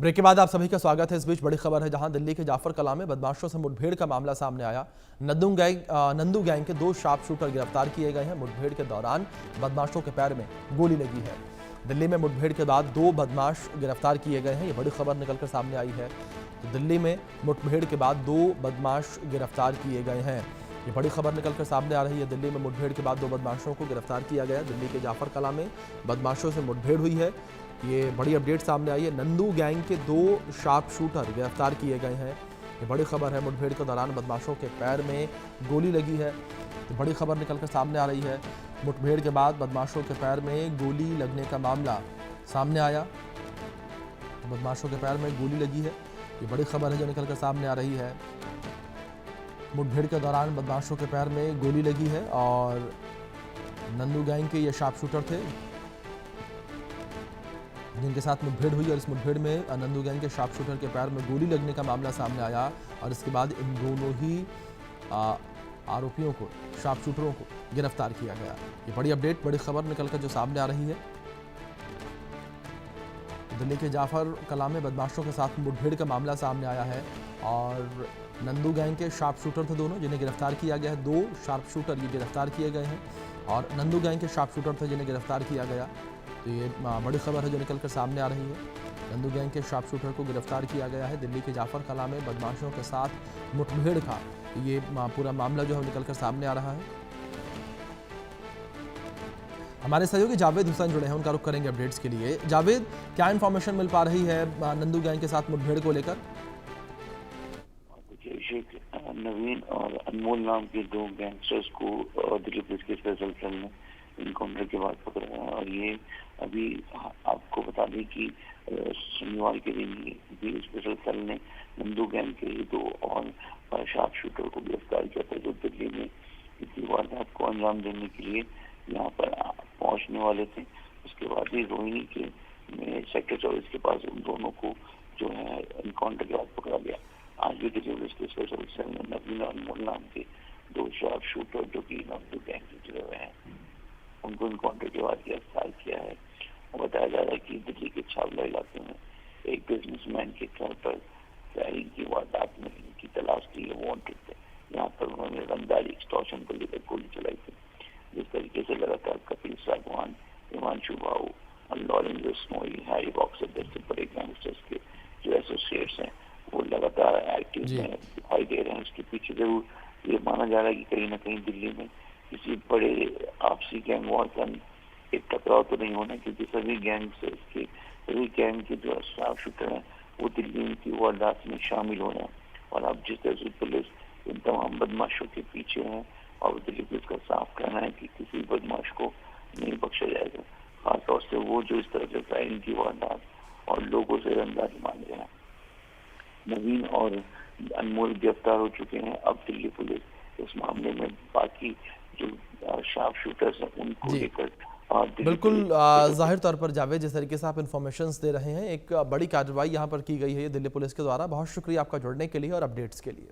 Break के बाद आप सभी का स्वागत है। इस बीच बड़ी खबर है, जहां दिल्ली के जाफर कला में बदमाशों से मुठभेड़ का मामला सामने आया। नंदू गैंग के 2 शार्प शूटर गिरफ्तार किए गए हैं। मुठभेड़ के दौरान बदमाशों के पैर में गोली लगी है। दिल्ली में मुठभेड़ के बाद 2 बदमाश गिरफ्तार किए गए हैं। ये बड़ी खबर निकलकर सामने आई है। तो दिल्ली में मुठभेड़ के बाद 2 बदमाश गिरफ्तार किए गए हैं। ये बड़ी खबर निकलकर सामने आ रही है। दिल्ली में मुठभेड़ के बाद 2 बदमाशों को गिरफ्तार किया गया। दिल्ली के जाफर कला में बदमाशों से मुठभेड़ हुई है। ये बड़ी अपडेट सामने आई है। नंदू गैंग के 2 शार्प शूटर गिरफ्तार किए गए हैं। ये बड़ी खबर है। मुठभेड़ के दौरान बदमाशों के पैर में गोली लगी है। तो बड़ी खबर निकलकर सामने आ रही है। मुठभेड़ के बाद बदमाशों के पैर में गोली लगने का मामला सामने आया। बदमाशों के पैर में गोली लगी है। ये बड़ी खबर है जो निकलकर सामने आ रही है। मुठभेड़ के दौरान बदमाशों के पैर में गोली लगी है और नंदू गैंग के ये शार्प शूटर थे जिनके साथ मुठभेड़ हुई। और इस मुठभेड़ में नंदू गैंग के शार्प शूटर के पैर में गोली लगने का मामला सामने आया और इसके बाद इन दोनों ही आरोपियों को, शार्प शूटरों को गिरफ्तार किया गया। ये बड़ी अपडेट, बड़ी खबर निकलकर जो सामने आ रही है। दिल्ली के जाफर कला में बदमाशों के साथ मुठभेड़ का मामला सामने आया है और नंदू गैंग के शार्प शूटर थे दोनों, जिन्हें गिरफ्तार किया गया है। 2 शार्प शूटर ये गिरफ्तार किए गए हैं और नंदू गैंग के शार्प शूटर थे जिन्हें गिरफ्तार किया गया। तो ये बड़ी खबर है जो निकलकर सामने आ रही है। नंदू गैंग के शार्प शूटर को गिरफ्तार किया गया है। दिल्ली के जाफर कला में बदमाशों के साथ मुठभेड़ का ये पूरा मामला जो है निकलकर सामने आ रहा है। हमारे सहयोगी जावेद हुसैन जुड़े हैं, उनका रुख करेंगे अपडेट्स के लिए। जावेद, क्या इन्फॉर्मेशन मिल पा रही है नंदू गैंग के साथ मुठभेड़ को लेकर? नवीन और अनमोल नाम के 2 गैंगस्टर्स को दिल्ली पुलिस के स्पेशल सेल ने इनकाउंटर के बाद पकड़ा है। और ये अभी आपको बता दें कि शनिवार के दिन भी स्पेशल सेल ने नंदू गैंग के 2 और शार्प शूटर को गिरफ्तार किया था, जो दिल्ली में इसी वारदात को अंजाम देने के लिए यहाँ पर पहुंचने वाले थे। उसके बाद ही रोहिणी के में सेक्टर 24 के पास उन दोनों को जो है इनकाउंटर के बाद पकड़ा गया। आज भी दिल्ली पुलिस के स्पेशल सेल ने नवीन और अनमोल नाम के 2 शार्प शूटर जो कि नंदू गैंग से जुड़े हुए हैं, उनको इनकाउंटर के बाद गिरफ्तार किया है। और बताया जा रहा है कि दिल्ली के छावला इलाके में एक बिजनेसमैन के घर पर फायरिंग की वारदात में इनकी तलाश के लिए वांटेड थे। यहाँ पर उन्होंने रंगदारी एक्सटॉर्शन को लेकर गोली चलाई थी। जिस तरीके से लगातार कपिल सागवान, हिमांशु भाऊ और लॉरेंस बिश्नोई, हैरी बॉक्सर जैसे बड़े गैंगस्टर्स के जो एसोसिएट्स हैं वो लगातार एक्टिव में दिखाई दे रहे हैं। उसके पीछे जरूर ये माना जा रहा है कि कहीं ना कहीं दिल्ली में किसी बड़े आपसी गैंग वॉर का एक टकराव तो नहीं होना, क्योंकि सभी गैंग के जो शार्प शूटर हैं वो दिल्ली की वारदात में शामिल हो रहे हैं। और अब जिस तरह से पुलिस इन तमाम बदमाशों के पीछे है और दिल्ली पुलिस का साफ कहना है कि किसी बदमाश को नहीं बख्शा जाएगा, खासतौर से वो जो इस तरह से फायरिंग की वारदात और लोगों से रंगदारी मांग रहे हैं। नवीन और अनमोल गिरफ्तार हो चुके हैं। अब दिल्ली पुलिस इस मामले में बाकी जो शार्प शूटर्स हैं उनको लेकर बिल्कुल जाहिर तौर पर जावेद, जिस तरीके से आप इन्फॉर्मेशंस दे रहे हैं, एक बड़ी कार्रवाई यहाँ पर की गई है दिल्ली पुलिस के द्वारा। बहुत शुक्रिया आपका जुड़ने के लिए और अपडेट्स के लिए।